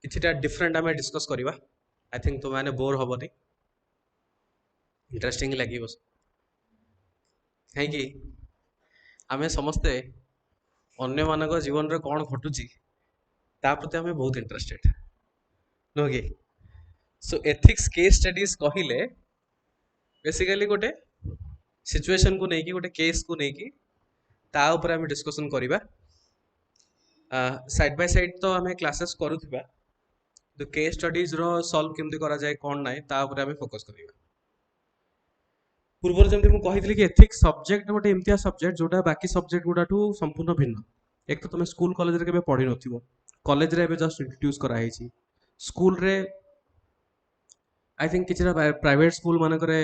किछिटा different आम discuss करवा। I think तुम मैंने बोर हबनी, इंटरेस्टिंग लगे कहीं आमे समस्ते अन्य मानक जीवन रे कौन घटुची ता प्रति आमे बहुत इंटरेस्टेड नुह कि। सो एथिक्स केस स्टडीज कहिले बेसिकली गोटे सिचुएशन को लेकिन गोटे केस को लेकिन ता ऊपर आमे डिस्कशन करवा। साइड बाय साइड तो आमे क्लासेस करूथिबा, तो केस स्टडीज रो सॉल्व केमती करा जाए कौन नाइ ता ऊपर आमे फोकस करवा। पूर्व जमी मुझे कही कि एथिक्स सब्जेक्ट गोटे एमतिया सब्जेक्ट जोटा बाकी सब्जेक्ट गुडाठू संपूर्ण भिन्न। एक तो तुम स्कूल कॉलेज रे केबे पढ़ी नथिबो, कॉलेज रे एबे जस्ट इंट्रोड्यूस करा हेची। स्कूल रे आई थिंक किछिरा प्राइवेट स्कूल मानकरे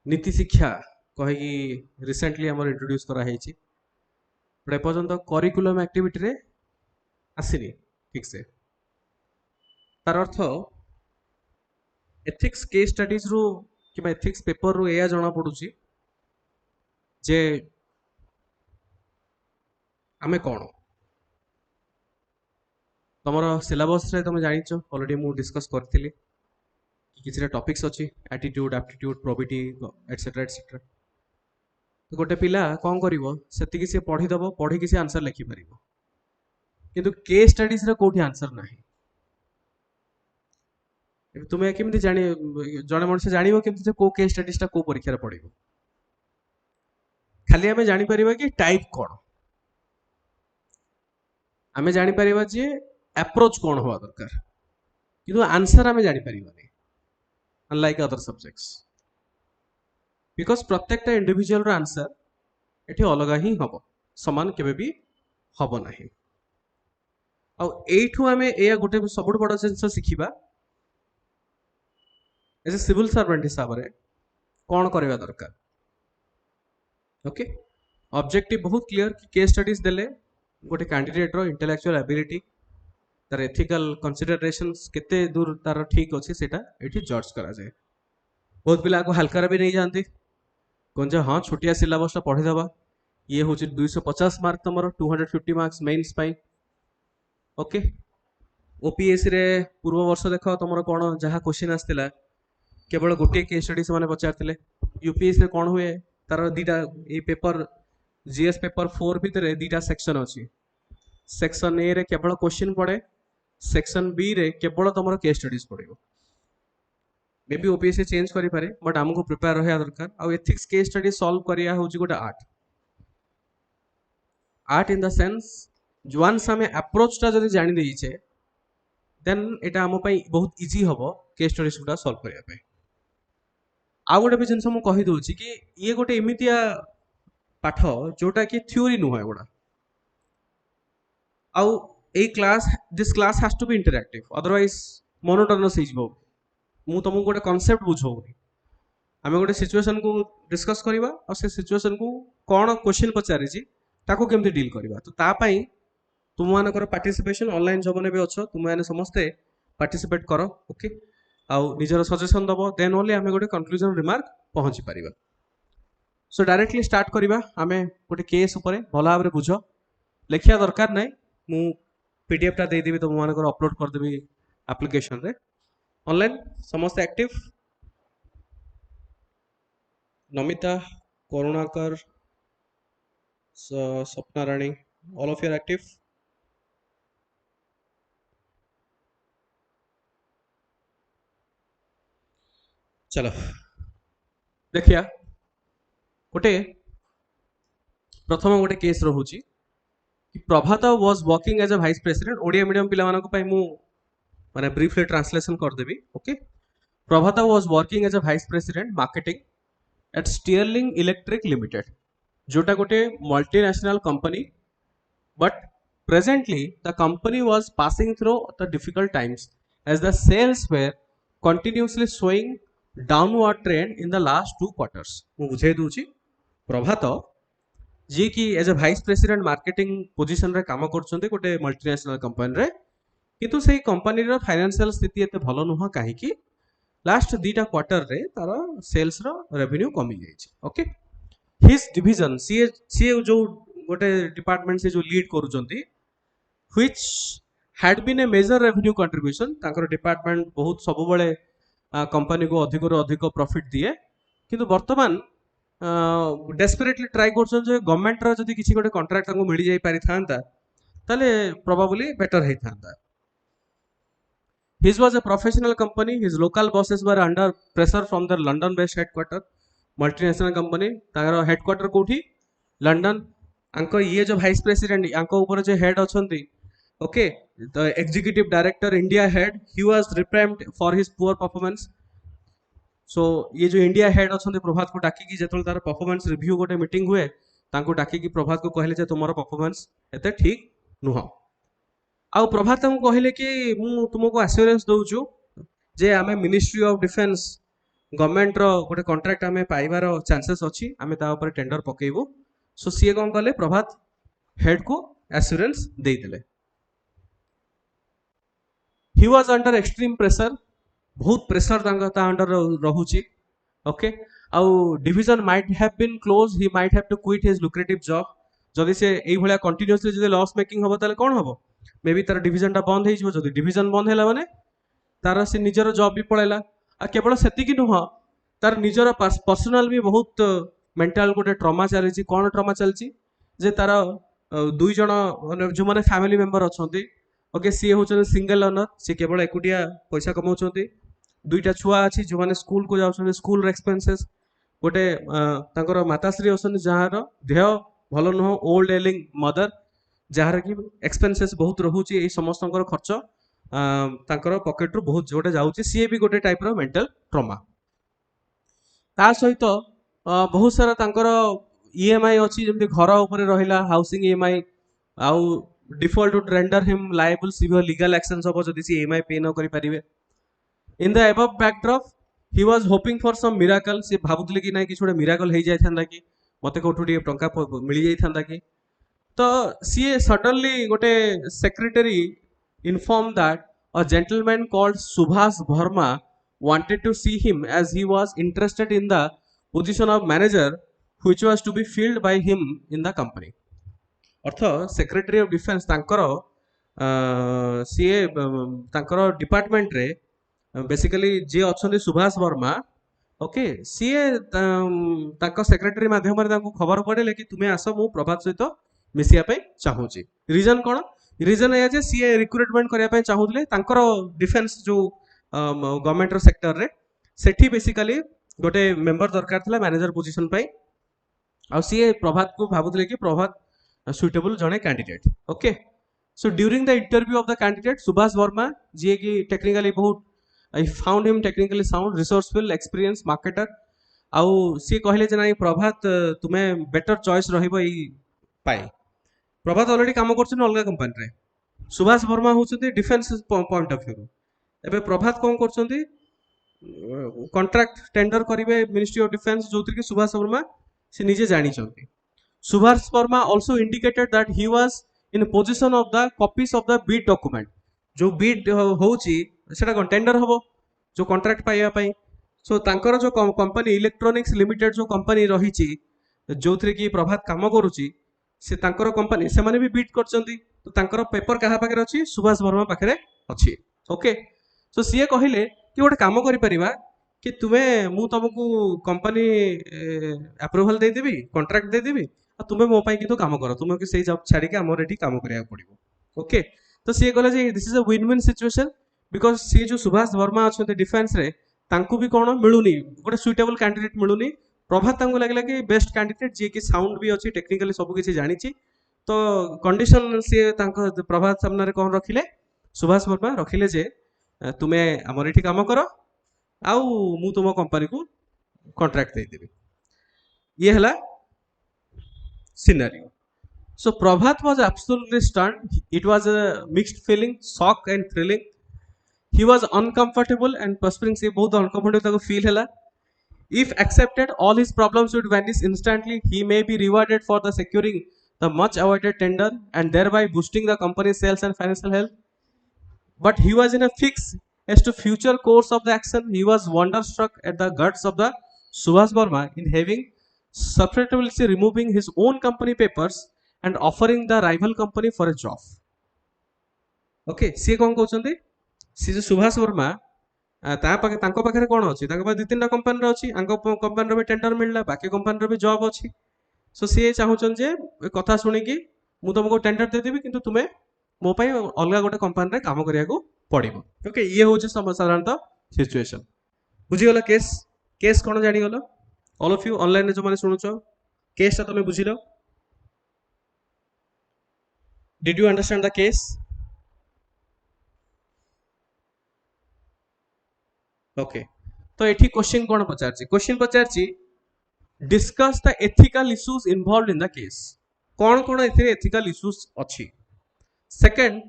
नीति शिक्षा कहि रिसेंटली हमर इंट्रोड्यूस करा हेची, बट एपर्यंत करिकुलम एक्टिविटी रे आसीनी ठीक से। तार अर्थ एथिक्स केस स्टडीज रु कि एथिक्स पेपर रु एया जना पड़ुची जे आमे कौन तुमर सिलेबस रे तुम जानिच ऑलरेडी मु डिस्कस करथिली कि किछिरा टॉपिक्स अछि attitude aptitude probability etcetera etcetera. तो गोटे पिला कौन करिवो सेति कि से पढ़ी दबो, पढ़ी कि से आंसर लिखि परिबो, किंतु केस स्टडीज रे कोठी आंसर नाही। तुम्हें केमती जानी जने मनुष्य जानिबो केमती जे को केस स्टडीज ता को परीक्षा रे पड़िबो। खाली आमे जानि परिबा कि टाइप कोन, आमे जानि परिबा जे अप्रोच कोन होवा दरकार, किंतु आंसर आमे जानि परिबा नै अनलाइक अदर सब्जेक्ट्स। बिकॉज प्रत्येकटा इंडिविजुअल रो आंसर एठी अलगा ही हबो, समान केबे भी हबो नाही। आ एठू आमे एया गोटे सबुठ बड़ जिंस सिखिबा एज ए सिविल सर्वेंट हिसाब रे कौन करवा दरकार। ओके, ऑब्जेक्टिव बहुत क्लियर कि केस स्टडीज देले गोटे कैंडिडेट रो इंटेलेक्चुअल एबिलिटी तार एथिकल कंसीडरेशंस केते दूर तार ठीक अछि सेटा एठी जज करा जाए। बहुत पिला को हल्का भी नहीं जानती कौन जे हाँ छोटिया सिलेबस पढ़ी दबा, ये हूँ 250 मार्क तुम 250 मार्क्स मेन्स पाई। ओके, ओपीएससी रे पूर्व वर्ष देख तुम कौन जहाँ क्वेश्चन आसला केवल गोटे केस स्टडी से पचार। यूपीएससी रे कौन हुए तार दीटा ये पेपर जीएस पेपर 4 भितर दीटा सेक्शन अच्छी। सेक्शन ए रे केवल क्वेश्चन पड़े, सेक्शन बी रे केवल तुम केस स्टडीज पड़ो। मे बी ओपीएससी चेंज करि पारे, बट हमको प्रिपेयर रहा दरकार। आ एथिक्स केस स्टडी सॉल्व करिया होची गोटे art. Art in the sense once आमे अप्रोच टा जदि जानि देइछे देन एटा हम पई बहुत इजी हबो केस स्टडीज गुडा सॉल्व करिया पे। आ गोटे भी जिनस मु कहि दोछि कि ये गोटे एमितिया पाठ जोटा कि थ्योरी नुह एगुडा। आउ ए class this class has to be interactive, otherwise monotonous हो जिवो। मु तुमको गोटे कांसेप्ट बुझौनी, आमे गोटे सिचुएशन को डिस्कस करवा और से सिचुएशन को कौन क्वेश्चन पचारि ताको केमती डील करवा। तो ता पई तुम मानकर पार्टिसिपेशन ऑनलाइन जबने भी अच्छो तुम माने समस्ते पार्टिसिपेट करो। ओके, आउ निजर सजेशन दबो, देन ओनली आमे गोटे कंक्लूजन रिमार्क पहुंची परिबा। सो डायरेक्टली स्टार्ट करवा। आमे गोटे केस ऊपर भल भाव बुझ, लिखिया दरकार नै, मु पीडीएफ टा दे देबी तुम मानकर अपलोड कर देबी एप्लिकेशन रे। ऑनलाइन समस्त active, Namita, Karunakar, Swapna Rani, all of your active. चलो देखिया गोटे प्रथम गोटे केस रोची कि Prabhat was working as a vice president. Odia medium पिला मानक पई मु माने ब्रीफली ट्रांसलेशन कर देबी। Okay, Prabhat was working as a vice president marketing at Sterling electric limited, जोटा गोटे multinational company, but presently the company was passing through the difficult times as the sales were continuously showing downward trend in the last 2 quarters। मु बुझे दूची प्रभात जी की as a vice president marketing position रे काम करछन्ते गोटे multinational company रे, किंतु सेही company रो financial स्थिति एते भलो नुह काहे कि लास्ट 2टा क्वार्टर रे तार सेल्स रो रेवेन्यू कमी जाइछि। ओके, हिज डिविजन सी जो गोटे डिपार्टमेंट से जो लीड करूछन्ती which had been a major revenue contribution तांकर डिपार्टमेंट बहुत सब बळे कंपनी को अधिक रो अधिक प्रॉफिट दिए किंतु वर्तमान डेस्परेटली ट्राई करछन जे गवर्नमेंट रो जदी किछि गोटे कॉन्ट्रैक्ट तांको मिली जाई पारि थांता ताले प्रोबेबली बेटर हे थांता. His was a professional company. His local bosses were under pressure from their London-based headquarter. Multinational company. तार headquarter कोठी London. आंको ये जो vice president आंको ऊपर जो head अछंती, okay, the executive director India head, he was reprimanded for his poor performance. So ये जो India head अछंती प्रभात को डाकी की जेतल तार performance review गोटे meeting हुए, तांको डाकी की प्रभात को कहले जे तुम्हारा performance एते ठीक नुह. आउ प्रभात हमको कहले कि मु तुमको एश्योरेंस दउछु जे आमे मिनिस्ट्री ऑफ डिफेंस गवर्नमेंट रो गोटे कॉन्ट्रैक्ट आमे पाइबार चांसेस अछि, आमे ता ऊपर टेंडर पकेइबो. सो सीए कोन कहले प्रभात हेड को एश्योरेंस देइ देले. He was under extreme pressure, बहुत प्रेशर तांका ता अंडर रहूची. ओके, आउ division might have been close, he might have to quit his lucrative job. जदि से एई भलिया कंटीन्यूअसली जदि लॉस मेकिंग होबो ताले कोन होबो, मे बी तार डिवीजन टा बंद हो जदि डिवीजन बंद है माने तार से निजर जॉब भी पड़ेगा. आ केवल सेतिकी नुह, तार निजर पर्सनल भी बहुत मेंटल गोटे ट्रमा चली. कौन ट्रमा चलची जे तार दुई जन जो माने फैमिली मेंबर अछंती, ओके, सी होचन सिंगल ओनर, सी केवल एकुटिया पैसा कमाउछंती. दुईटा छुआ अछि जो माने स्कूल को जाउछंती, स्कूल एक्सपेंसेस. गोटे तांकर माताश्री अछन जहार देह भलो नुह, ओल्ड एलिंग मदर जहार कि एक्सपेंसेस बहुत रहूची. ए समस्त खर्च तांकर पॉकेट रु बहुत जोटे जाउची. सी भी गोटे टाइप रो मेंटल ट्रमा. ता सहित बहुत सारा तांकर ईएमआई अछि, जेमति घर ऊपर रहिला हाउसिंग ईएमआई. आउ default to render him liable severe legal actions हो जदि सी ईएमआई पे न करि परिबे. In the above backdrop he was hoping for some miracle. सी भाबुतले कि नै कि छोटे मिराकल हे जाय थांदा कि मते कोठु टी टंका मिली जाय थांदा कि. तो सी सडनली गोटे secretary inform that a gentleman called Subhash Verma wanted to see him as he was interested in the position of manager which was to be filled by him in the company. Earth secretary of defence तांकर सी तांकर department रे basically जे अछंती Subhash Verma, okay, सी तांकर secretary माध्यम रे तांको खबर पड़े कि तुमे आस मु प्रभात सहित मिसिया पे चाहूची. रीजन कोन? रीजन ए जे सी रिक्रुटमेंट करिया पे चाहूले तांकर डिफेंस जो गवर्नमेंट रो सेक्टर रे सेठी बेसिकली गोटे मेंबर दरकार थला मैनेजर पोजीशन पे. आ सी प्रभात को भाबुतले कि प्रभात सुइटेबल जने candidate. Okay, so during the interview of the candidate Subhash Verma जे कि टेक्निकली बहुत I found him technically sound, resourceful, experience marketer. आउ सी कहले जे नाही प्रभात तुमे बेटर चॉइस रहइबो ई पाए. प्रभात ऑलरेडी काम करछन अलगा कंपनी रे. सुभाष वर्मा होछते डिफेंस पॉइंट ऑफ व्यू. एबे प्रभात कोन करछंती कॉन्ट्रैक्ट टेंडर करिवे मिनिस्ट्री ऑफ डिफेंस जोतिर कि सुभाष वर्मा से निजे जानि छंती. Subhash Verma also indicated that he was in possession of the copies of the bid document. जो bid होउची सेटा कोन टेंडर हबो जो कॉन्ट्रैक्ट पाइबा पई. सो तांकर जो कंपनी इलेक्ट्रॉनिक्स लिमिटेड जो कंपनी रहिची जोथरे कि प्रभात काम करूची, से तांकर कंपनी से माने भी बिड करचंती. तो तांकर पेपर कहा पाखे अछि, सुभाष वर्मा पाखे अछि. ओके, सो सीए कहिले कि गोटे काम करि परिबा कि तुमे मु तुमको कंपनी अप्रूवल दे देबी, कॉन्ट्रैक्ट दे देबी, आ तुमे मो पई किंतु काम करो, तुमे कि सेही जॉब छाडी के हमर एठी काम करिया पड़िबो. ओके, तो सीए कहले जे this is a win win situation because सी जो सुभाष वर्मा अछते डिफेंस रे तांको भी कोन मिलुनी, गोटे सुइटेबल कैंडिडेट मिलुनी. प्रभात तांको लागला कि बेस्ट कैंडिडेट जे कि साउंड भी अछि, टेक्निकली सब किछि जानिछि. तो कंडीशन सी तांको प्रभात सामने रे कोन रखिले, सुभाष वर्मा रखिले जे तुमे हमर एठी काम करो आउ मु तुम कंपनी को कॉन्ट्रैक्ट दे देबी. ये हला scenario. So Prabhat was absolutely stunned. It was a mixed feeling, shock and thrilling. He was uncomfortable and perspiring. से बहुत uncomfortable ताको feel हला. If accepted, all his problems would vanish instantly. He may be rewarded for the securing the much awaited tender and thereby boosting the company's sales and financial health. But he was in a fix as to future course of the action. He was wonderstruck at the guts of the Subhash Verma in having substantially removing his own company papers and offering the rival company for a job. Okay सी कौन कहते सी जो सुभाष वर्मा पाखे कौन अच्छी दु तीन company अच्छी कंपानी भी टेंडर मिलला बाकी कंपानी भी जॉब अच्छी सो सी चाहून जे कथा शुणिकी मुझे तुमको टेंडर देदेवी कि तुम्हें मो अलग गोटे कंपानी काम करने को पड़ो ओके ये हूँ साधारणतः सिचुएशन बुझीगल केस केस कौन जानीगल ऑल ऑफ यू ऑनलाइन जो मैंने शुणुच केस टा तुम्हें बुझिल did you understand the case okay तो ये क्वेश्चन कौन पचार क्वेश्चन पचार discuss the ethical issues involved in the case कौन कौन एथिकल इश्यूज अच्छी सेकंड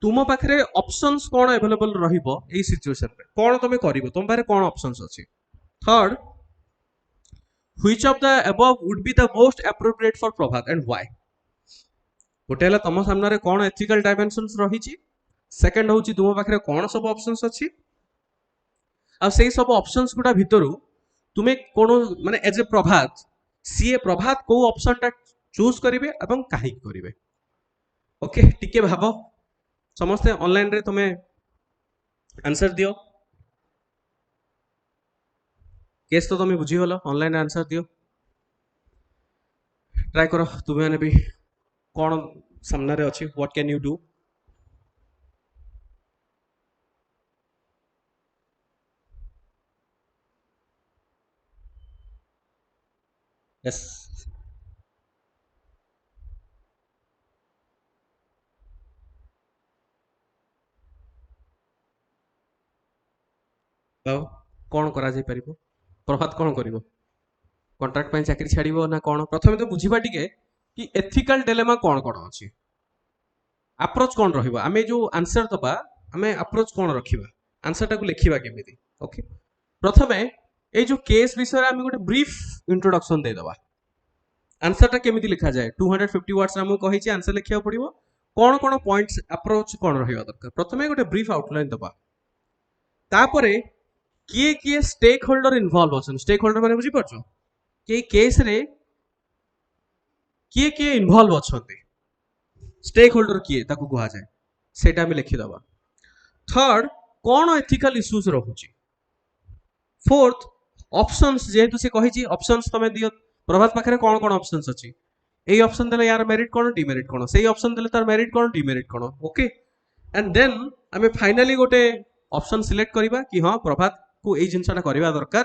तुम पाखे ऑप्शंस कौन अवेलेबल रहिबो एई सिचुएशन रे कौन तुम करिवो तुम पाखे कौन ऑप्शंस अच्छी third which of the above would be the most appropriate for Prabhat and why गोटे है तुम सामने कौन एथिकल डायमेंशंस रही सेकंड हूँ तुम पाखे कौन सब ऑप्शंस अच्छी आ से सब ऑप्शंस गुडा भितरु तुम्हें कौन माने एज ए प्रभात सी प्रभात को ऑप्शन टा चूज करिवे एवं काहे करिवे ओके टिके भाबो समस्ते ऑनलाइन रे तुम्हें आंसर दियो केस तो तुम्हें बुझी गल ऑनलाइन आंसर दियो ट्राई करो तुम्हें भी कौन सामने रे अच्छी what can you do yes कौन करा जाय परिबो प्रभात कौन करिवो कॉन्ट्रैक्ट पे चाकरी छाड़िबो ना कौन प्रथम तो बुझीबा टिके कि एथिकल डिलेमा कौन कौन अच्छी अप्रोच कौन रहिबो आमे जो आंसर दबा आमे अप्रोच कौन रखिबा आंसर टाको लिखिबा केमिति ओके प्रथमे ए जो केस विषय आमे गोटे ब्रीफ इंट्रोडक्शन दे दबा आंसर टा केमिति लिखा जाए 250 वर्ड्स हमु कहि छी आंसर लिखिया पड़िबो कौन कौन पॉइंट्स अप्रोच कौन रहिबा दरकार प्रथमे गोटे ब्रीफ आउटलाइन दबा तापरे किए किए स्टेक होल्डर इन्वॉल्व अछन स्टेक होल्डर माने बुझी परछो कि केस रे किए किए इन्वॉल्व अछंती स्टेक होल्डर किए ताको कहा जाए सेटा हम लिखि दबा थर्ड कौन एथिकल इश्यूज रहुची फोर्थ ऑप्शंस जेहेतु से कहि छी ऑप्शंस तमे दियो प्रभात पाखरे कौन कौन ऑप्शंस अछि एई ऑप्शन देले यार मेरिट कौन डिमेरिट कौन सेई ऑप्शन देले तार मेरिट कौन डिमेरिट कौन ओके एंड देन आमे फाइनली गोटे ऑप्शन सिलेक्ट करिबा कि हां प्रभात को एई जिंसटा करिबा दरकार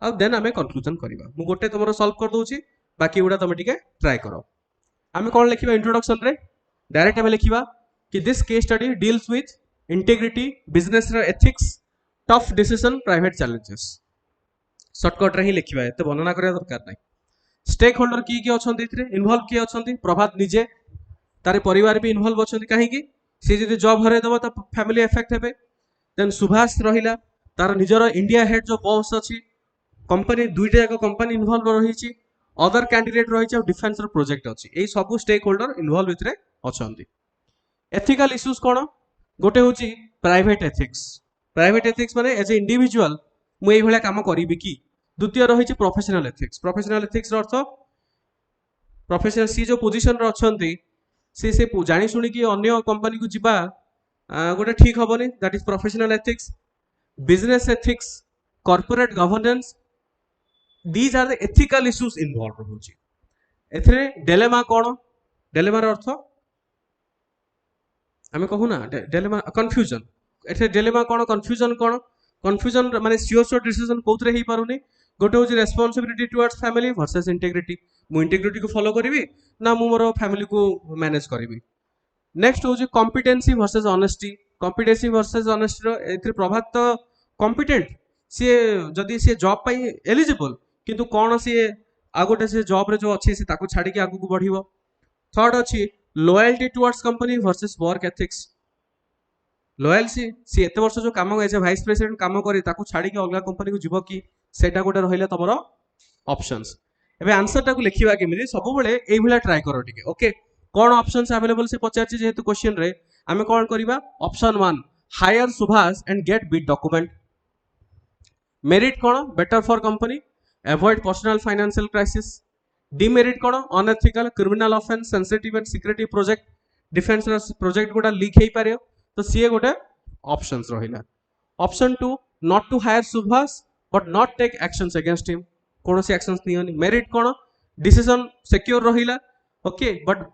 आ देन आमे कंक्लूजन करिबा मु गोटे तमरो सॉल्व कर दोची बाकी उडा तमे टिके ट्राई करो आमे कौन लिखिबा इंट्रोडक्शन रे डायरेक्ट आमे लिखिबा कि this case study deals with integrity business रे ethics tough decision private challenges shortcut रे ही लिखिबा एते वर्णना करिया दरकार नै स्टेक होल्डर किए अछंती इथरे इन्वॉल्व किए अछंती प्रभात निजे तारे परिवार भी इन्वॉल्व अछंती काहे कि से जदि जॉब हरे दबा त फैमिली इफेक्ट हेबे देन सुभाष रहिला तार निजर इंडिया हेड जो बॉस अछि कंपनी दुईटा जाक कंपनी इन्वॉल्व रहिछि अदर कैंडिडेट रहिछि और डिफेंस रो प्रोजेक्ट अछि एई सब स्टेक होल्डर इन्वॉल्व इथरे अछंती एथिकल इश्यूज कोन गोटे होछि प्राइवेट एथिक्स माने एज ए इंडिविजुअल मु एई भले काम करिबि कि द्वितीय रही प्रोफेशनल एथिक्स अर्थ प्रोफेशनल सी जो पोजिशन रे अछंती से जानी शुणी कि अन्य कंपनी को जिबा गोटे ठीक हबनी that is professional ethics business ethics corporate governance these are the ethical issues involved होची एथरे डिलेमा कोन डिलेमा रो अर्थ आमे कहू ना डिलेमा कंफ्यूजन एथरे डिलेमा कोन कंफ्यूजन माने सियोर डिसीजन कोथरे ही पारुनी गोटे हूँ responsibility towards family versus integrity मु इंटीग्रिटी को फॉलो करी ना मु मोर फैमिली को मैनेज करी नेक्स्ट हूँ competency versus honesty competency versus honesty रो एथरे प्रभात तो कॉम्पिटेंट सी जदि सी जॉब पाई एलिजिबल किंतु कौन सी आ गोटे से जॉब रे जो अच्छी से ताको छाड़ी के आगु को बढ़िबो थर्ड अछि loyalty towards company versus work ethics loyalty सी एते वर्ष जो काम एज ए वाइस प्रेसिडेंट काम करी ताको छाड़ी के अलग कंपनी को जीवो कि सेटा गोटे रहिला तमरो ऑप्शंस एबे आंसर टाको लिखिबा केमिति सब बेले एई भला ट्राई करो टिके ओके कोन ऑप्शंस अवेलेबल से पचारछि जेहेतु क्वेश्चन रे आमे कोन करिबा option 1 hire Subhash and get bit document merit कोन better for company avoid personal financial crisis demerit कोन unethical criminal offence sensitive and secretive project defence project गोटा लीक हेई पारे तो सी गोटे ऑप्शंस रहिला option 2 not to hire Subhash but not take actions against him कौन सी एक्शंस नियनि मेरिट कौन डिसीजन सिक्योर रहिला ओके बट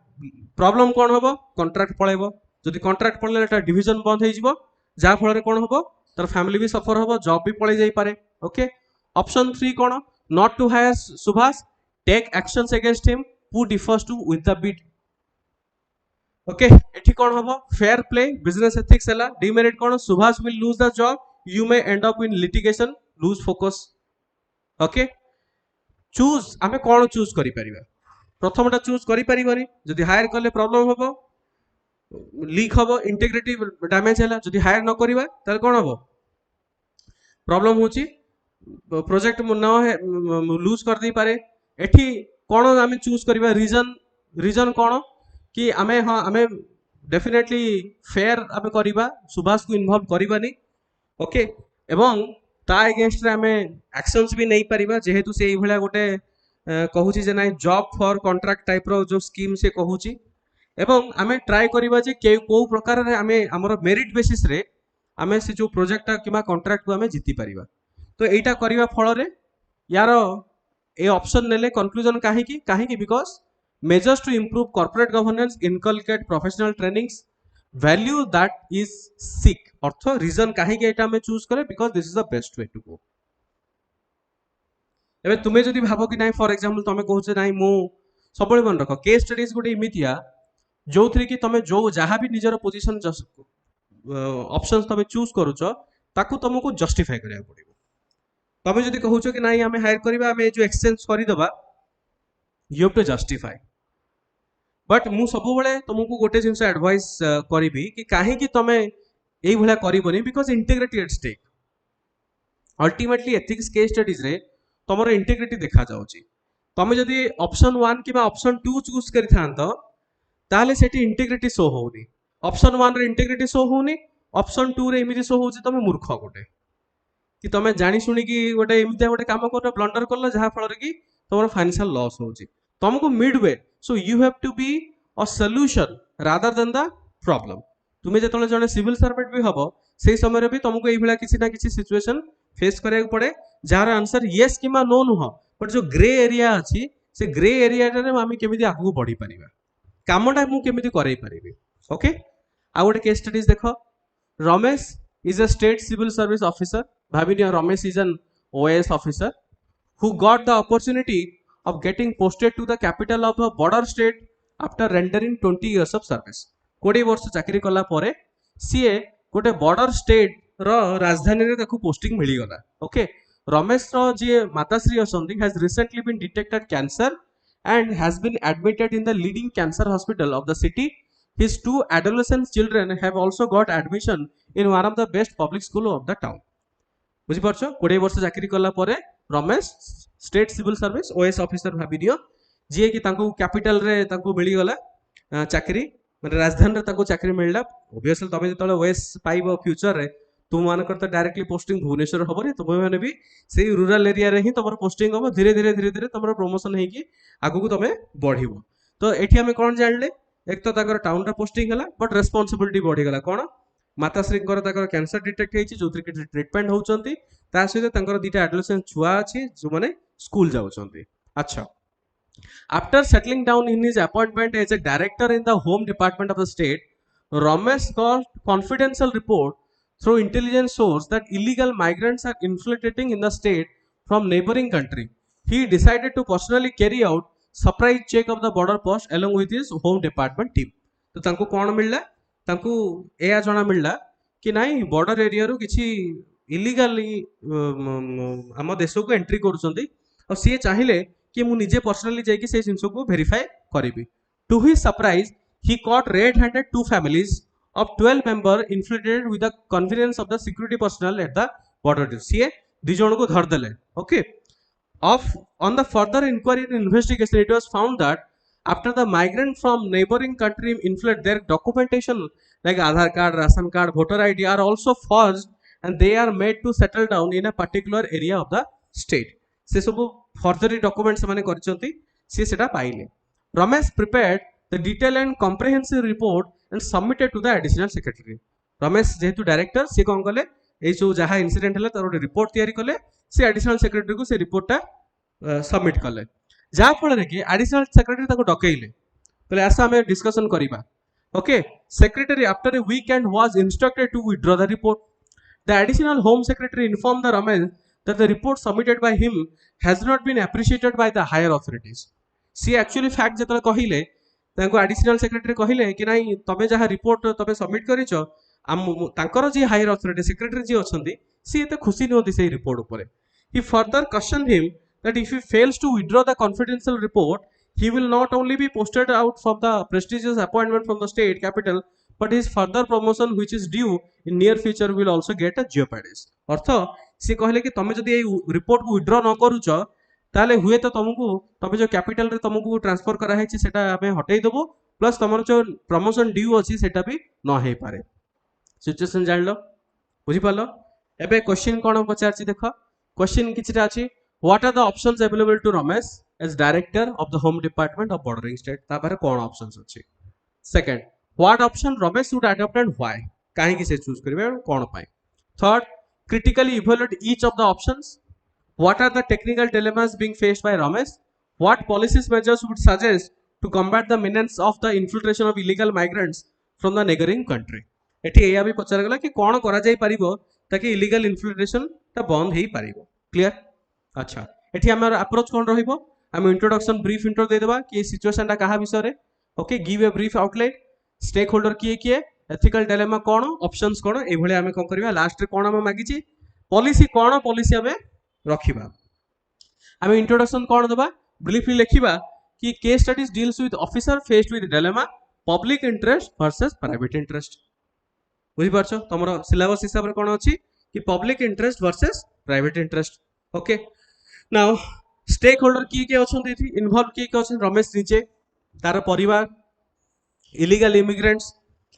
प्रॉब्लम कौन हम कॉन्ट्रैक्ट पळेबो जदि कॉन्ट्रैक्ट पळले एटा डिवीजन बंद हो जिवो जा फल कौन हम तर फैमिली भी सफर हम जॉब भी पळै जाई पारे ओके ऑप्शन 3 कौन not to hire Subhash take actions against him who differs to with the bit okay एठी कौन हम फेयर प्ले बिजनेस एथिक्स हैला डिमेरिट कौन Subhash will lose the job you may end up in litigation lose focus okay choose आमे कौन choose करि परिबा प्रथमटा choose करि परिबनी जदि हायर करले प्रॉब्लम हबो लीक हबो इंटीग्रिटी डैमेज हैला जदि हायर न करिबा त कोन हबो प्रॉब्लम होची प्रोजेक्ट न लूज कर दी पारे एठी कोन आमे चूज करिबा रीजन कोन कि आमे हां आमे डेफिनेटली फेयर आमे करिबा सुभाष को इन्वॉल्व करिबानी ओके एवं ता अगेंस्ट रे आमे एक्शंस भी नहीं परिबा जेहेतु से एई भला गोटे कहूची जे नाही जॉब फॉर कॉन्ट्रैक्ट टाइप रो जो स्कीम से कहूची एवं आमे ट्राई करिबा जे को प्रकार रे आमे हमर मेरिट बेसिस रे आमे से जो प्रोजेक्ट किबा कॉन्ट्रैक्ट को आमे जीति परिबा तो एटा करिबा फल रे यार ए ऑप्शन नेले कंक्लूजन काहे की because measures to improve corporate governance inculcate professional trainings value that is sixth reason काहे की एटा हमें चूज करे because this is the best way to go एबे तुमे जदि भाबो कि नाही फॉर एग्जांपल तमे कहूछ नाही मु सबले मन रख केस स्टडीज गोटे इमितिया जो थ्री कि तमे जो जहां भी निजर पोजीशन ऑप्शंस तमे चूज करूछ ताकू तुमको जस्टिफाई करिया पड़िबो तमे जदि कहूछ कि नाही हमें हायर करिबा हमें जो एक्सचेंज करि दबा you have to justify but मु सब बेले तुमको गोटे जिनस एडवाइस करिबी कि काहे कि तमे एई भला करिबोनी because integrity at stake ultimately ethics case studies रे तमरो इंटीग्रिटी देखा जाउची तमे जदि ऑप्शन 1 किबा ऑप्शन 2 चूज करि थांत ताले सेठी इंटीग्रिटी शो होउनी ऑप्शन 1 रे इंटीग्रिटी शो होउनी ऑप्शन 2 रे इमिति शो होउची तमे मूर्ख गोटे कि तमे जानि सुनी कि गोटे इमिति गोटे काम कर ब्लंडर करला जहा फल रे कि तमरो फाइनेंशियल लॉस होउची तुमको midway so you have to be a solution rather than the problem तुमे जेतले जने सिविल सर्वेंट भी हबो सेही समय रे भी तुमको एई भला किछि ना किछि सिचुएशन फेस करे पड़े जार आंसर यस किमा नो नुह बट जो ग्रे एरिया अछि से ग्रे एरिया रे हम केमिति आगु बढ़ी परिबा कामटा मु केमिति करै परिबी ओके आ गोटे केस स्टडीज देखो Ramesh is a state civil service officer भाबिनिया Ramesh is an OS officer who got the opportunity of getting posted to the capital of a border state after rendering 20 years of service 20 वर्ष चाकरी कला परे CA गोटे border state रो राजधानी रे ताकू posting मिली गला ओके रमेश रो जे माताश्री असंदी has recently been detected cancer and has been admitted in the leading cancer hospital of the city. His 2 adolescent children have also got admission in one of the best public school of the town. बुझी परछो 20 वर्ष चाकरी कला परे Ramesh state civil service OAS officer भाबी दियो जे कि तांको capital रे तांको मिली गला चाकरी माने राजधानी रे तांको चाकरी मिलला ऑब्वियसली तमे जतले ओएस पाइबो फ्यूचर रे तुम मानकर तो डायरेक्टली पोस्टिंग भुवनेश्वर हबनी तुम माने भी सेही रूरल एरिया रे ही तमर पोस्टिंग हबो धीरे धीरे तमर प्रमोशन हे कि आगु को तमे बढ़िबो तो एठी हमें कोन जानले एक तो ताकर टाउन रा पोस्टिंग हला बट रिस्पांसिबिलिटी बढ़ी गला कोन माताश्री ताकर कैंसर डिटेक्ट हेछि जोथि कि ट्रीटमेंट होउचंती ता सहित ताकर दुटा एडोलेसेंट छुआ अछि जो माने स्कूल जाउचंती अच्छा after settling down in his appointment as a director in the home department of the state Ramesh got confidential report through intelligence source that illegal migrants are infiltrating in the state from neighboring country. He decided to personally carry out surprise check of the border post along with his home department team. तो तांको कौन मिलला तांको एया जना मिलला कि नाही border area रो किछि इलीगली हम देश को एंट्री करूछंती और सी चाहिले कि मु निजे पर्सनली जाई कि से जिंसो को वेरीफाई करिबी to his surprise he caught red handed 2 families of 12 members infiltrated with the convenience of the security personnel at the border. See, these जन को धर देले. Okay. On the further inquiry and investigation, it was found that after the migrant from neighboring country infiltrated, their documentation like Aadhaar card, ration card, voter ID are also forged, and they are made to settle down in a particular area of the state. से सब forgery documents माने करचंती, से सेटा पाइले. Ramesh prepared the detailed and comprehensive report and submitted to the additional secretary. Ramesh जेहेतु director सी कौन कले ये सब जहाँ इनसीडेंट है तार रिपोर्ट तैयारी कले सी एडिशनल सेक्रेटरी को से रिपोर्टा सबमिट कले जहाँफल कि एडिशनल सेक्रेटरी डकैले कहले आस आम डिस्कसन करवा okay secretary after a weekend was instructed to withdraw the report the additional home secretary inform the Ramesh that the report submitted by him has not been appreciated by the higher authorities सी actually fact जतले कहिले तांको additional secretary कहिले कि नाही तमे जहा report तमे सबमिट करिचो तांकर जे हायर अथॉरिटी सेक्रेटरी जे अछंती सी एते खुशी नहोती से रिपोर्ट ऊपर ही further question him that if he fails to withdraw the confidential report he will not only be posted out from the prestigious appointment from the state capital but his further promotion which is due in near future will also get a jeopardized अर्थ सी कहले कि तमे जदी ए report को withdraw न करूछ ताले हुए तो तुमको तमे जो कैपिटल रे तुमको ट्रांसफर करा है सेटा हमें हटै देबो प्लस तमर जो प्रमोशन ड्यू अछि सेटा भी न हे पारे सिचुएशन जानलो बुझी पालो एबे क्वेश्चन कोन पचारछि देखो क्वेश्चन किछटा अछि what are the options available to Ramesh as director of the home department of bordering state तापर कोन ऑप्शंस अछि second what option Ramesh should adopt and why काहे कि से चूज करबे कोन पाए third critically evaluate each of the options what are the technical dilemmas being faced by Ramesh what policies measures would suggest to combat the menace of the infiltration of illegal migrants from the neighboring country एठी एया भी पचार गला कि कोन करा जाय परिबो ताकि illegal infiltration ता बंद हेई परिबो clear अच्छा एठी हमर अप्रोच कोन रहिबो हम इंट्रोडक्शन ब्रीफ इंट्रो दे देबा कि सिचुएशन ता कहा विषय रे okay give a brief outline stakeholder किए एथिकल डिलेमा कोन ऑप्शंस कोन ए भले हमें कोन करबा लास्ट रे कोन हम मागिची पॉलिसी कोन पॉलिसी हमें रखिबा हमें इंट्रोडक्शन कोन देबा ब्रीफली लिखिबा कि case studies deals with officer faced with dilemma public interest versus private interest बुझी पारछो तमरो सिलेबस हिसाब रे कोन अछि कि public interest versus private interest okay now stakeholder की अछंती थी इन्वॉल्व की अछन रमेश निचे तार परिवार illegal immigrants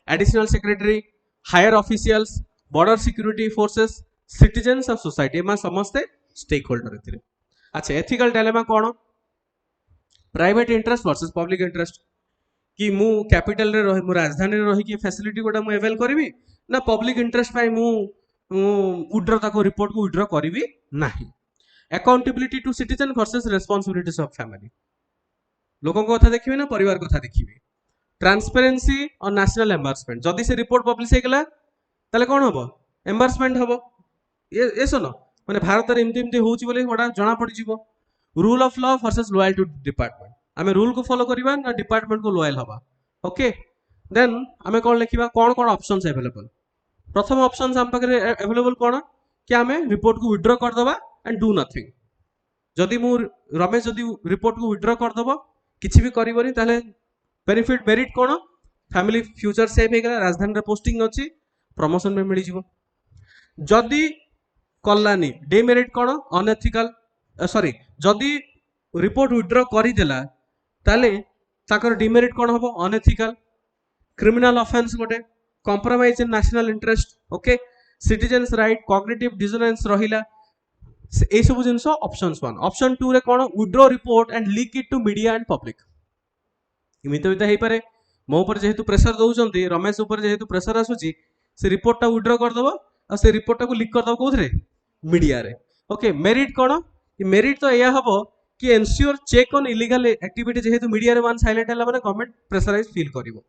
additional secretary higher officials border security forces citizens of society में समस्ते स्टेक होल्डर एथिरे अच्छा एथिकल डिलेमा कोन private interest versus public interest कि मु कैपिटल रे रही मु राजधानी रे रही कि फैसिलिटी गोटा मु अवेल करबी ना पब्लिक इंटरेस्ट पाई मु विथड्रॉ ताको रिपोर्ट को विथड्रॉ करबी नाही accountability to citizen versus responsibilities of family लोगों को कथा देखिबे ना परिवार कथा देखिबे ट्रांसपेरेंसी और नेशनल एम्बार्समेंट जदि से रिपोर्ट पब्लिश हो गला ताले कोन हबो एम्बार्समेंट हबो ये सुनो माने भारत रे इमति होउची बोले गोटा जणा पड़ जिवो rule of law versus loyal to department आमे रूल को फॉलो करबा ना डिपार्टमेंट को लॉयल हबा ओके देन आमे कोन लिखिबा कोन कोन ऑप्शंस अवेलेबल प्रथम ऑप्शंस हम पाखरे अवेलेबल कोन कि आमे रिपोर्ट को विथड्रॉ कर दबा एंड डू नथिंग जदि मु रमेश जदि रिपोर्ट को विथड्रॉ कर दबो किछि भी करिवनी ताले बेनिफिट मेरिट कोन फैमिली फ्यूचर सेव हे गला राजधानी रे पोस्टिंग अछि प्रमोशन में मिली जिवो जदि कल्लानी डिमेरिट कोन अनएथिकल सॉरी जदि रिपोर्ट विथड्रॉ करि देला ताले ताकर डिमेरिट कोन हबो अनएथिकल क्रिमिनल ऑफेंस गोटे compromise in national interest okay citizens right cognitive dissonance रहिला ए सब जिंस ऑप्शंस 1 ऑप्शन 2 रे कोन withdraw report and leak it to media and public इमित बिता हे पारे मो ऊपर जेहेतु प्रेशर दउचंती रमेश ऊपर जेहेतु प्रेशर आसुची से रिपोर्ट टा विथड्रॉ कर दबो और से रिपोर्ट टा को लीक कर दबो कोथरे मीडिया रे ओके मेरिट कोन मेरिट तो या हबो कि ensure check on illegal activity जेहेतु मीडिया रे वन साइलेंट हला माने गवर्नमेंट प्रेशराइज फील करिवो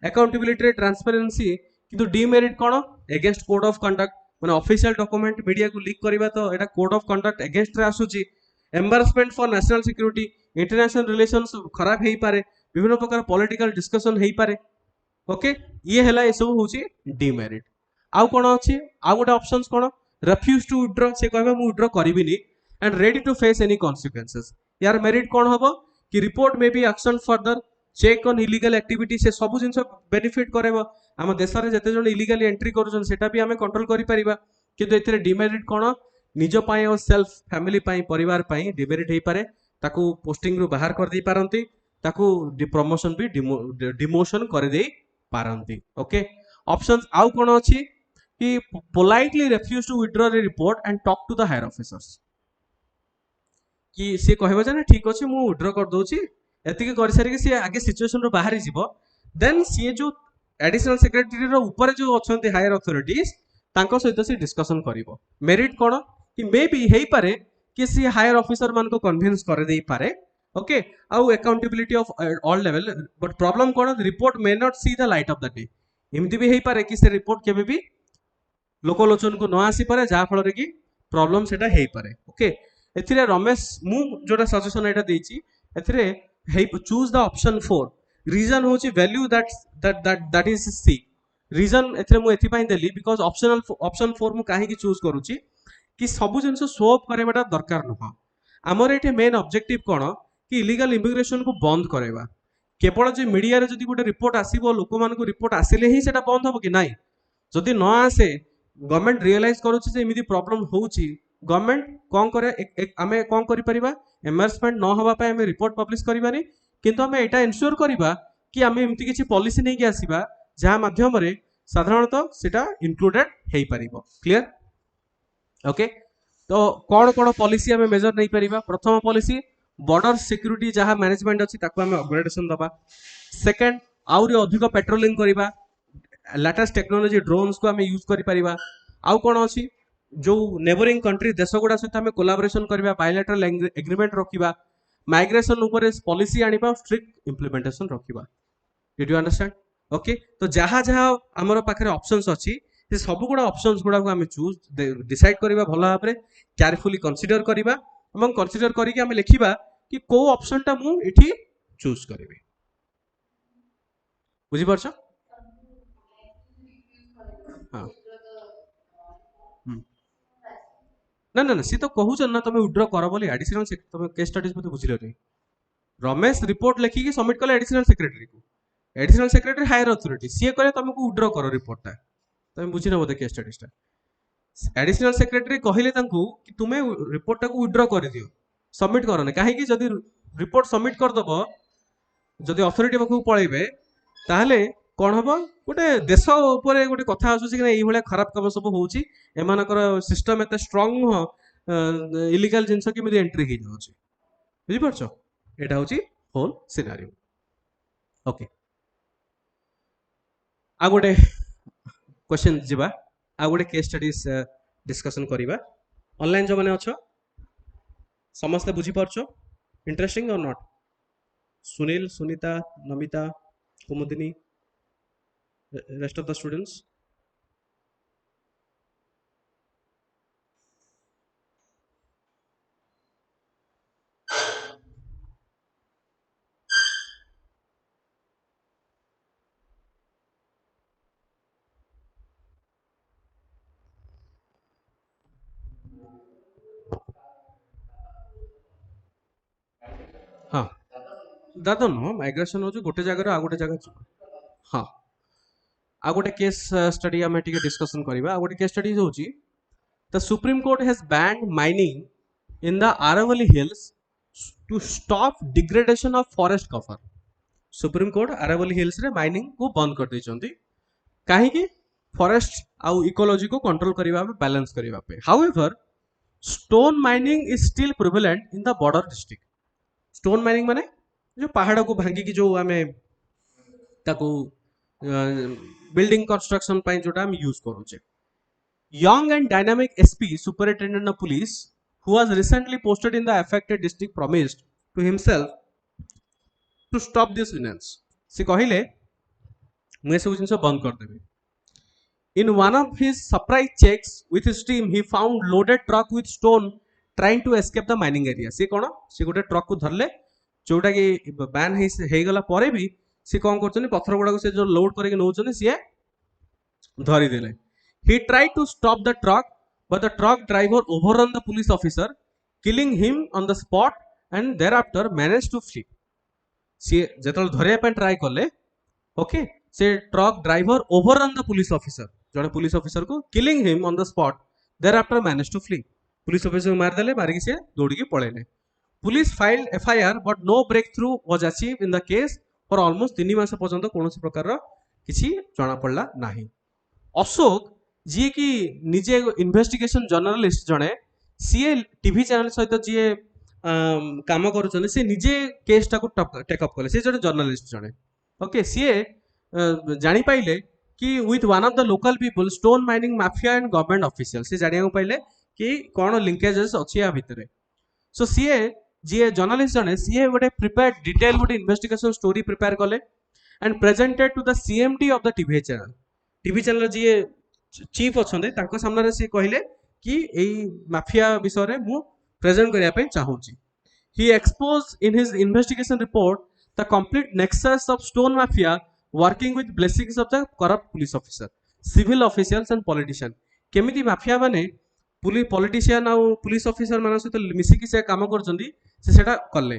अकाउंटेबिलिटी ट्रांसपेरेंसी किंतु डिमेरिट कोन अगेंस्ट कोड ऑफ कंडक्ट माने ऑफिशियल डॉक्यूमेंट मीडिया को लीक करबा तो एटा कोड ऑफ कंडक्ट अगेंस्ट रे आसुची embarrassment for national security international relations खराब हेई पारे विभिन्न प्रकार पॉलिटिकल डिस्कशन हेई पारे ओके ये हला ए सब होची डिमेरिट आउ कोन अछि आउ गोटे ऑप्शंस कोन रिफ्यूज टू विथड्रॉ से कहबे मु विथड्रॉ करबिनी and ready to face any consequences यार मेरिट कोन हबो कि report may be action further check on illegal activity से सब जिंस बेनिफिट करेबो हम देश रे जते जण इलीगली एंट्री करूछन सेटा भी हमें कंट्रोल करि परिबा किंतु एथिरे डिमेरिट कोन निज पाए और सेल्फ फैमिली पाए परिवार पाए डिमेरिट हेई पारे ताकू पोस्टिंग रु बाहर कर दी पारंती ताकू प्रमोशन भी डिमोशन कर दे पारंती ओके ऑप्शंस आउ कोन अछि कि politely refuse to withdraw the report and talk to the higher officers कि से कहबो जे ठीक अछि मु विथड्रॉ कर दोछि एतिके कर सारी कि से आगे सिचुएशन रो बाहर जिवो देन से जो एडिशनल सेक्रेटरी रो ऊपर जो अछंती हायर अथॉरिटीज तांको सहित से डिस्कशन करिवो मेरिट कोन कि मे बी हेई पारे कि सी हायर ऑफिसर मान को कन्विंस कर देई पारे ओके आउ accountability of all level but problem cone report may not see the light of the day एमती भी हेई पारे कि से रिपोर्ट केबे भी लोकलोचन को न आसी पारे जा फल कि प्रॉब्लम सेटा हेई पारे ओके एथिरे रमेश मु जोटा सजेशन एटा देछि एथिरे हेई चूज द ऑप्शन 4 रीजन होची value that is C reason एथिरे मु एथि पई देली बिकॉज़ ऑप्शन 4 मु काहे की चूज करूची कि सबु जिंस शो अप करेबाटा दरकार नह हमर एटे मेन ऑब्जेक्टिव कोन कि इलीगल इमिग्रेशन को बंद करेबा केवल जे मीडिया रे जदी गोटे रिपोर्ट आसीबो लोक मान को रिपोर्ट आसिले ही सेटा बंद होबो कि नाही जदी न आसे गवर्नमेंट रियलाइज करूची जे एमिदी प्रॉब्लम होउची गवर्नमेंट कोन करे आमे कोन करि परिबा एमर्समेंट न होबा पय आमे रिपोर्ट पब्लिश करिबानी किंतु आमे एटा एन्श्योर करिबा कि आमे एमती किछि पॉलिसी नै कि आसीबा जहा माध्यम रे साधारणतः सेटा इंक्लूडेड हेई परिबो क्लियर ओके तो कौन कौन पॉलिसी आमे मेजर नहीं परिबा प्रथम पॉलिसी बॉर्डर सिक्योरिटी जहां मैनेजमेंट अछि ताको आमे अपग्रेडेशन दबा सेकंड आउरी अधिक पेट्रोलिंग करिबा लेटेस्ट टेक्नोलॉजी ड्रोन्स को आमे यूज करि परिबा आउ कोन अछि जो नेबरिंग कंट्री देश गुडा सहित आमे कोलैबोरेशन करिबा बायलैटरल एग्रीमेंट रखिबा माइग्रेशन ऊपर पॉलिसी आनिबा स्ट्रिक्ट इंप्लीमेंटेशन रखिबा डिड यू अंडरस्टैंड ओके तो जहां जहां हमर पाखरे ऑप्शंस अछि से सब गुडा ऑप्शंस गुडा को आमे चूज डिसाइड करिबा भलो भाबरे केयरफुली कंसीडर करिबा एवं कंसीडर करिके आमे लिखिबा कि को ऑप्शन टा मु इठी चूज करिबे बुझि परछ हां ना ना ना सी तो कहूचन ना तुम विड्रॉ कर बोली एडिशनल तुम केस स्टडीज मते बुझिलो नहीं रमेश रिपोर्ट लेखि कि सबमिट कले एडिशनल सेक्रेटरी को एडिशनल सेक्रेटरी हायर अथॉरिटी सी कहले तुमको विड्रॉ कर रिपोर्ट टा तुम बुझिन बोते केस स्टडीज टा एडिशनल सेक्रेटरी कहले तांकू कि तुमे रिपोर्ट टा को विड्रॉ कर दियो सबमिट करने काहे कि जदी रिपोर्ट सबमिट कर दबो जदी अथॉरिटी पाखु पळेबे ताहले कोन हबो गोटे देश ऊपर गोटे कथा आसुची कि एई भले खराब काम सब होउची एमानकर सिस्टम एते स्ट्रांग हो इलीगल जिंस कि मिदी एंट्री ही जाउची बुझि परछो एटा होची होल सिनेरियो ओके आ गोटे क्वेश्चन जिबा आ गोटे केस स्टडीज डिस्कशन करिबा ऑनलाइन जो माने अछो समस्त बुझी परछो इंटरेस्टिंग और not Sunil Sunita Namita Kumudini rest of the students हाँ दादा नो माइग्रेशन हो जो गोटे जगह आ गोटे जगह हाँ आ गोटे केस स्टडी आमे टिके डिस्कशन करिबा आ गोटे केस स्टडी होची the supreme court has banned mining in the Aravalli hills to stop degradation of forest cover supreme court Aravalli hills रे माइनिंग को बंद कर दैचंती काहे कि फॉरेस्ट आउ इकोलॉजी को कंट्रोल करिबा पे बैलेंस करिबा पे however stone mining is still prevalent in the border district stone mining माने जो पहाड़ को भांगी की जो आमे ताको बिल्डिंग कंस्ट्रक्शन पाई जोटा हम यूज करूचे young and dynamic SP superintendent of police who was recently posted in the affected district promised to himself to stop this violence से कहिले मैं सब जिंस बंद कर देबे in one of his surprise checks with his team he found loaded truck with stone trying to escape the mining area से कोन से गोटे ट्रक को धरले जोटा कि बैन हे गला परे भी से कोन करछनी पत्थर गुडा को से जो लोड करके नौछनी से धरी देले he tried to stop the truck but the truck driver overran the police officer killing him on the spot and thereafter managed to flee से जेतल धरे पे ट्राई करले ओके से truck driver overrun the police officer जने police officer को killing him on the spot thereafter managed to flee police officer को मार देले मार के से दौड़ी के पळेले police filed FIR but no breakthrough was achieved in the case for almost 3 मास पर्यंत कोनोसी प्रकार किछि जाना पड़ला नाही अशोक जी की निजे इन्वेस्टिगेशन जर्नलिस्ट जने सीए टीवी चैनल सहित जी काम करूछन से निजे केस टा को टेक अप कले से जने जर्नलिस्ट जने ओके सीए जानी पाइले कि with one of the local people stone mining mafia and government official से जानिया पाइले कि कौन लिंकेजेस अच्छी या भितर सो सीए जी जर्नलिस्ट जने सीए गोटे प्रिपेयर डिटेल गोटे इन्वेस्टिगेशन स्टोरी प्रिपेयर कले and presented to the CMD of the TV channel जी चीफ अच्छा सामने सी कहले कि यही माफिया विषय में मु प्रेजेंट करने चाहूँगी he exposed in his investigation report the complete nexus of stone mafia working with blessings of the corrupt police officer civil officials and politician केमिति माफिया माने पॉलिटिशियन आउ पुलिस ऑफिसर मान सहित मिसिकी से काम करछंती से सेटा कले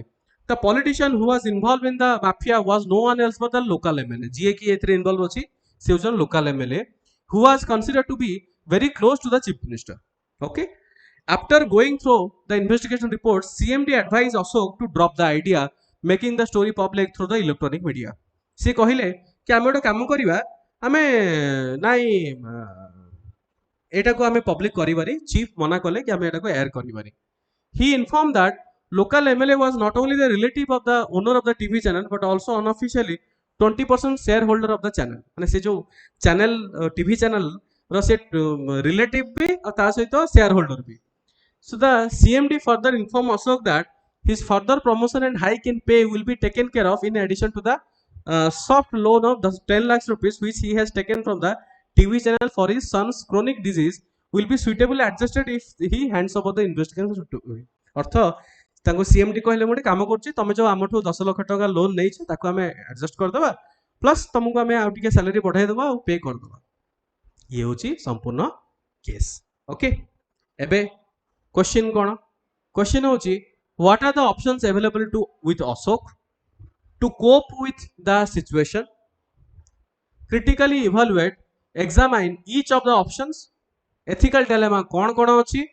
the politician who was involved in the mafia was no one else but the local MLA ji की एथरे इन्वॉल्व अछि से जन local MLA who was considered to be very close to the chief minister okay After going through the investigation report, CMD advised Ashok to drop the idea, making the story public through the electronic media. से कहले कि आमे गोटे काम करिबा आमे नाइ एटा को आमे पब्लिक करिबारी चीफ मना कले कि आमे एटा को air करिबारी he informed that local MLA was not only the relative of the owner of the TV channel but also unofficially 20% shareholder of the channel माने से जो चैनल टीवी चैनल रो से रिलेटिव भी और ता सहित शेयर होल्डर भी So the CMD further informed Ashok that his further promotion and hike in pay will be taken care of in addition to the soft loan of the 10 lakhs rupees which he has taken from the TV channel for his son's chronic disease will be suitably adjusted if he hands over the investigation to अर्थ तांको CMD कहले मोटे काम करछि तमे जो आमठो 10 लाख टका loan नै छ ताको हमें एडजस्ट कर देबा प्लस तुमको हमें आउ टिके सैलरी बढ़ाई देबा और पे कर देबा ये होछि संपूर्ण केस ओके एबे क्वेश्चन कौन क्वेश्चन होची what are the options available to with Ashok to cope with the situation critically evaluate examine each of the options ethical dilemma कौन कौन अछि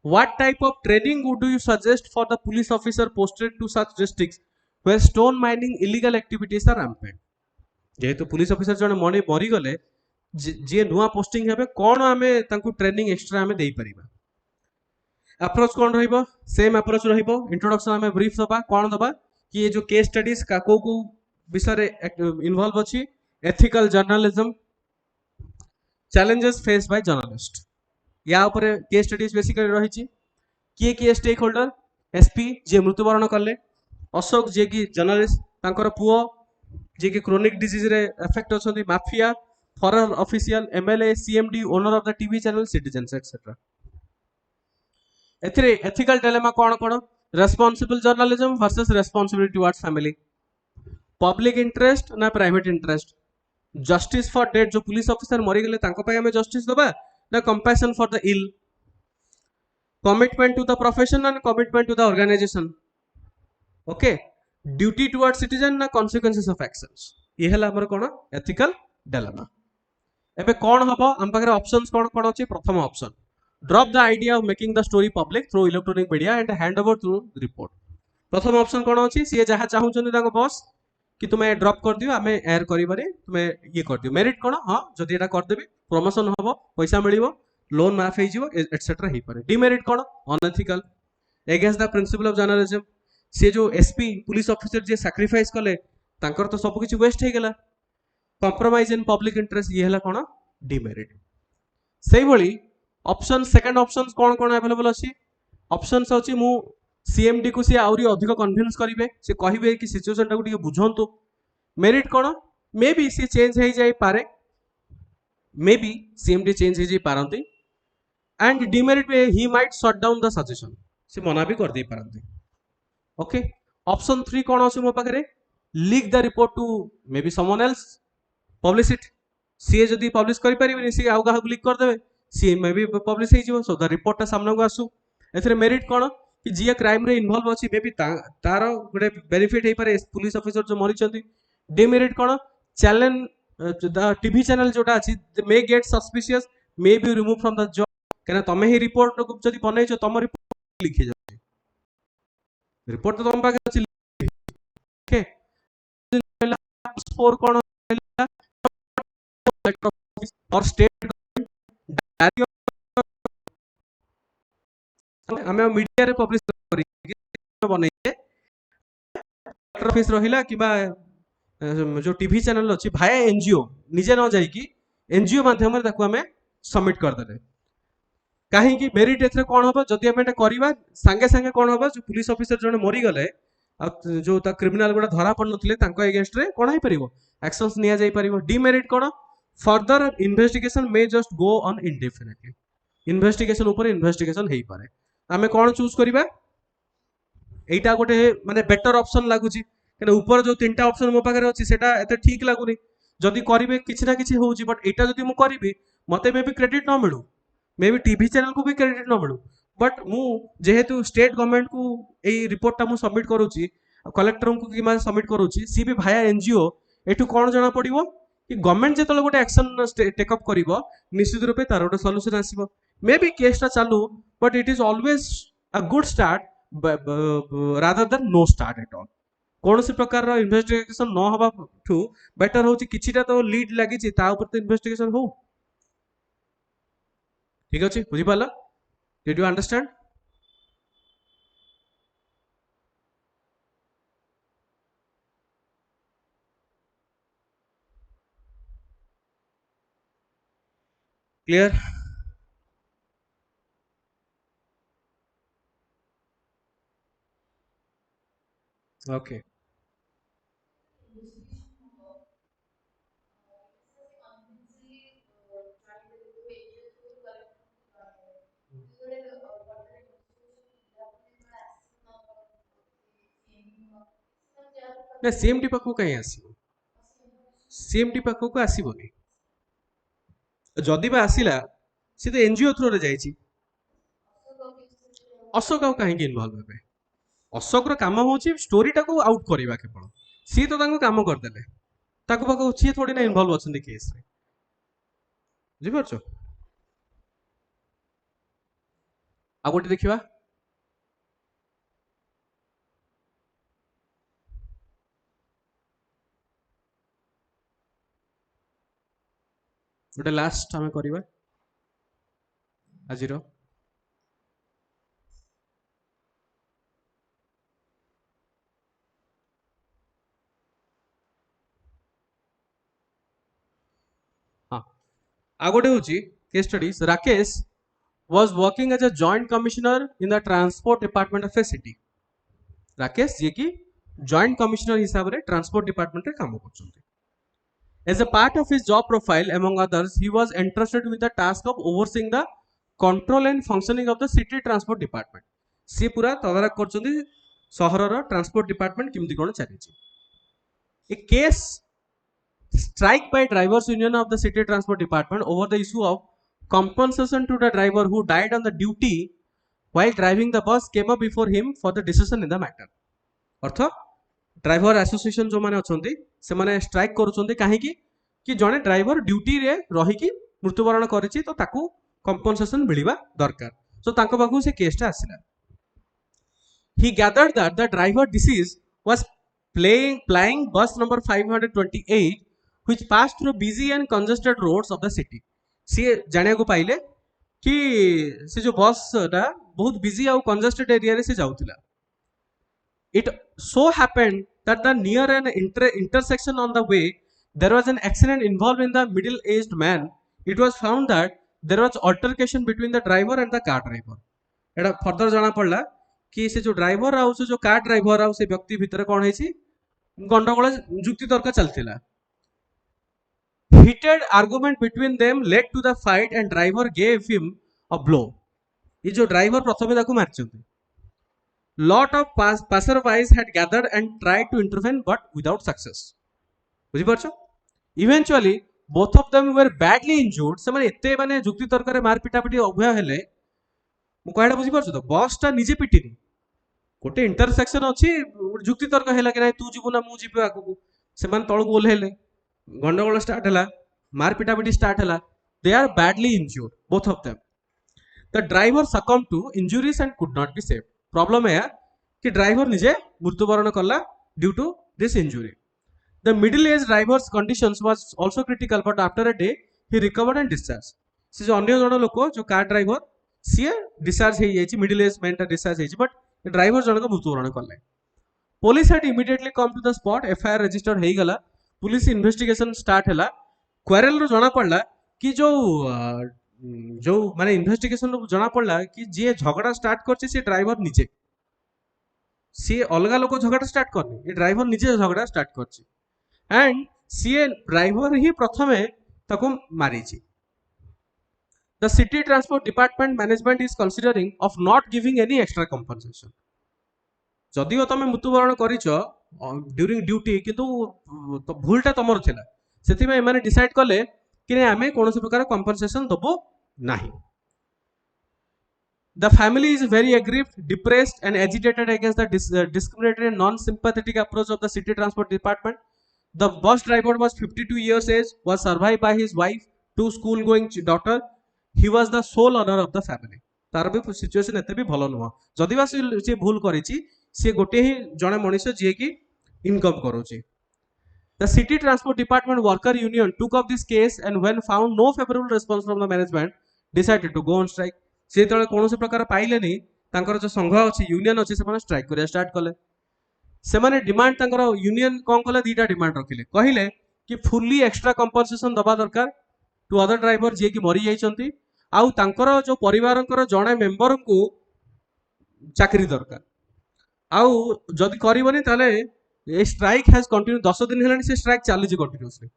what type of training would you suggest for the police officer posted to such districts where stone mining illegal activities are rampant जेहेतु police officer जने मरी गले जे नुआ posting हेबे कौन आमे तांकु ट्रेनिंग एक्स्ट्रा आमे देई परिबा अप्रोच कौन रहिबो सेम अप्रोच रहिबो इंट्रोडक्शन हमें ब्रीफ दबा कौन दबा कि ये जो केस स्टडीज का को विषय रे इन्वॉल्व अछि ethical journalism challenges face by journalist या ऊपर केस स्टडीज बेसिकली रही छी किए स्टेक होल्डर एसपी जे मृत्युवरण कले अशोक जे की जर्नलिस्ट तांकर पुओ जे की क्रोनिक डिजीज रे अफेक्ट अछंती mafia foreign official MLA CMD owner of the TV channel citizens etcetera एथिरे एथिकल डिलेमा कौन कौन responsible journalism versus responsibility towards family public interest ना private interest justice for death जो पुलिस ऑफिसर मरी गले तांको पय हमें जस्टिस दबा ना compassion for the ill commitment to the profession and commitment to the organisation okay duty towards citizen ना कॉन्सिक्वेंसेस ऑफ एक्शंस ये हला हमर कोन एथिकल डिलेमा एबे कोन हबो हम पाखरे ऑप्शंस कोन कोन अछि प्रथम option drop the idea of making the story public through electronic media and hand over through report प्रथम ऑप्शन कोन अछि सी जहा चाहउछन ताको बॉस कि तुमे ड्रॉप कर दियो हमें एयर करिबारे तुमे ये कर दियो मेरिट कोन हां जदि एटा कर देबे प्रमोशन हबो पैसा मिलिबो लोन माफ हे जिवो एटसेट्रा हे पारे डिमेरिट कोन unethical against the principle of journalism से जो एसपी पुलिस ऑफिसर जे सैक्रिफाइस कले तांकर तो सब किछि वेस्ट हे गेला कॉम्प्रोमाइज इन पब्लिक इंटरेस्ट ये हला कोन डिमेरिट सेही भली ऑप्शन सेकंड ऑप्शंस कौन कौन अवेलेबल अछि ऑप्शंस अछि मु सीएमडी को से आउरी अधिक कन्विंस करिवे से कहिबे कि सिचुएशन टाको टिके बुझंतु मेरिट कोन मे बी से चेंज हे जाई पारे मे बी सीएमडी चेंज हे जाई पारंती एंड डिमेरिट पे he might shut down the suggestion से मना भी कर दे पारंती ओके ऑप्शन 3 कोन अछि मो पाखरे leak the report to may be someone else publish it सी जदी पब्लिश करि परिबे सी आउ गाह लीक कर देबे सी मे भी पब्लिश हे जिवो सो द रिपोर्ट सामने को आसु एथरे मेरिट कोन कि जी क्राइम रे इन्वॉल्व अछि मे भी तार गुडे बेनिफिट हे पारे पुलिस ऑफिसर जो मरि चंती डिमेरिट कोन चैलेंज द टीवी चैनल जोटा अछि may get suspicious may be remove from the job केना तमे ही रिपोर्ट को जदी बनै छ तम रिपोर्ट लिखि जाय रिपोर्ट तो तम पाके अछि ओके 4 कोन और स्टेट हमें मीडिया रे पब्लिश करी बनै ऑफिस रहिला किबा जो टीवी चैनल अच्छी भाया एनजीओ निजे न जाइकी एनजीओ माध्यम आम सबमिट करदे कहीं मेरिट एथरे कौन हम जदि आम करवा सांगे सांगे कौन हम जो पुलिस ऑफिसर जड़े मरीगले जो क्रिमिनाल गुड़ा धरा पड़ नथिले एगेंस्ट रे कौन हो एक्शंस निया जाई परिबो डिमेरिट कौन further investigation may just go on इंडेफिनिटली investigation ऊपर इन्वेस्टिगेशन हो पारे आम कौन चूज करवा एटा गोटे माने बेटर ऑप्शन लगुच कहीं ऊपर जो 3टा ऑप्शन मो पाखे अच्छी से ठीक लगुनि जदि करेंगे किसी ना कि हूँ बट यहाँ जब मुझे करी मत मे भी क्रेडिट न मिलू मे भी टीवी चैनल को भी क्रेडिट न मिलू बट मु जेहेतु स्टेट गवर्नमेंट को यही रिपोर्टा मुझे सबमिट करुच्ची कलेक्टर को कि सबमिट करुच्ची सी भी भाया एनजीओ एठू कौन जना पड़ो कि गवर्नमेंट जो गोटे एक्शन टेकअप कर निश्चित रूपे तार गोटे सल्यूशन आसो मे भी केसटा चालू but it is always a good start rather than know start at all कौन सी प्रकार इन्वेस्टिगेशन न हवा ठू बेटर होची किछिटा तो लीड लागी ता ऊपर तो इन्वेस्टिगेशन हो ठीक अछि बुझी पाला did you understand clear okay ना सीएमडी पाखु कहीं आसीबो सीएमडी पाखु को आसीबोनी जदि बा आसिला सी तो एनजीओ थ्रू रे जाईची अशोक आउ कहीं इनवॉल्व हेबे अशोक काम हूँ स्टोरीटा को आउट करवा केवल सी तो काम करदे सी थोड़ी ना इनवॉल्व अच्छा केस बुझीपार आ गोटे देखा गोटे लास्ट आम करवा आज हाँ आ गोटे हूँ case studies Rakesh was working as a joint commissioner in the transport department of a city Rakesh ji की joint commissioner हिसाब रे transport department रे काम करछन्ते as a part of his job profile among others he was entrusted with the task of overseeing the control and functioning of the city transport department सी पूरा तदारख करछन्ते शहर रो transport department किमति कोन चलीछि a case strike by drivers union of the city transport department over the issue of compensation to the driver who died on the duty while driving the bus came up before him for the decision in the matter earth driver association जो माने अछंती से माने strike करूछंती काहे कि जने driver duty रे रही कि मृत्युवरण करिछि तो ताकू कंपनसेशन मिलिबा दरकार सो तांको बाकू से केसटा आसिला he gathered that the driver deceased was flying bus number 528 which passed through busy and congested roads of the city सी जानिया को पाइले कि से जो बस टा बहुत बिजी आउ कंजेस्टेड एरिया रे से जाउतिला it so happened that the near an intersection on the way there was an accident involve in the middle aged man it was found that there was altercation between the driver and the car driver एटा further जाना पड़ला कि से जो driver आउ से जो car driver आउ से व्यक्ति भितर कोन हेछि गंडगोल जुक्ति तर्क चलतिला heated argument between them led to the fight and driver gave him a blow ये जो ड्राइवर प्रथमे ताकू मारचंती lot of passersby had gathered and tried to intervene but without success बुझी परछो eventually both of them were badly injured से माने एते माने जुक्ति तर्क रे मार पिटा पिटी अभय हेले मु कहडा बुझी परछो तो बस टा निजे पिटिनी गोटे इंटरसेक्शन अछि जुक्ति तर्क हेला कि नै तू जीवु ना मु जीवु आगु से मान तळकु ओल्हेले गंडगोल स्टार्ट है मार पिटापिटी स्टार्ट है they are badly injured both of them the driver succumb to injuries and could not be save problem है कि ड्राइवर निजे मृत्युवरण कला due to this injury the middle age driver's conditions was also critical but after a day he recovered and discharge से जो अन्य जन लोक जो कार ड्राइवर सी डिस्चार्ज हो जाइए मिडिल एज मैन डिस्चार्ज हो बट ड्राइवर जनक मृत्युवरण कले police had immediately come to the spot FIR registered हो गला पुलिस इन्वेस्टिगेशन स्टार्ट है क्वारेल रो जना पड़ला कि जो माने इन्वेस्टिगेशन रो जना पड़ला कि जे झगड़ा स्टार्ट करছে से ड्राइवर निजे सी अलग लोक झगड़ा स्टार्ट करनी ये ड्राइवर निजे झगड़ा स्टार्ट करছে एंड सी ड्राइवर ही प्रथमे ताको मारी the city transport department management is considering of not giving any extra compensation जदिओ तुम मृत्युवरण करिछ ड्यूरिंग ड्यूटी किंतु तो भूलटा तुमर थिला सेति में माने डिसाइड कले कि आमे कोनोसी प्रकार कंपनसेशन दबो नाही The family is very aggrieved, depressed and agitated against the discriminatory and non-sympathetic approach of the city transport department. The bus driver was 52 years age, was survived by his wife, 2 school-going daughter. He was the sole owner of the family. तार भी situation एते भी भलो नुह जदि बा से भूल करिछि से गोटे ही जणे मनुष्य जे कि income करूछि The city transport department worker union took up this case and when found no favorable response from the management decided to go on strike. से तळे कोनोसी प्रकार पाइले नहीं तांकर जो संघ अछि यूनियन अछि से माने स्ट्राइक करिया स्टार्ट कले से माने डिमांड तांकर यूनियन कोन कले दीटा डिमांड रखिले कहिले कि फुल्ली एक्स्ट्रा कंपनसेशन दबा दरकार टू अदर ड्राइवर जे कि मरि जाइछंती आउ तांकर जो परिवारंकर जणे मेंबर को चाकरी दरकार आउ जदि करिवनी ताले ए स्ट्राइक हैज कंटिन्यू 10 दिन हेलानी से स्ट्राइक चली कंटिन्यूअसली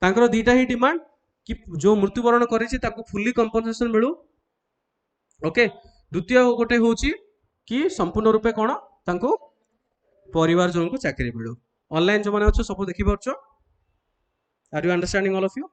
तांकर दीटा ही डिमांड कि जो मृत्युवरण करिछि ताको फुल्ली कंपनसेशन मिलू ओके द्वितीय गोटे होची कि संपूर्ण रूपे कोन तांको परिवार जन को चाकरी मिलू ऑनलाइन जो माने अच्छो सब देखि परछो are you understanding all of you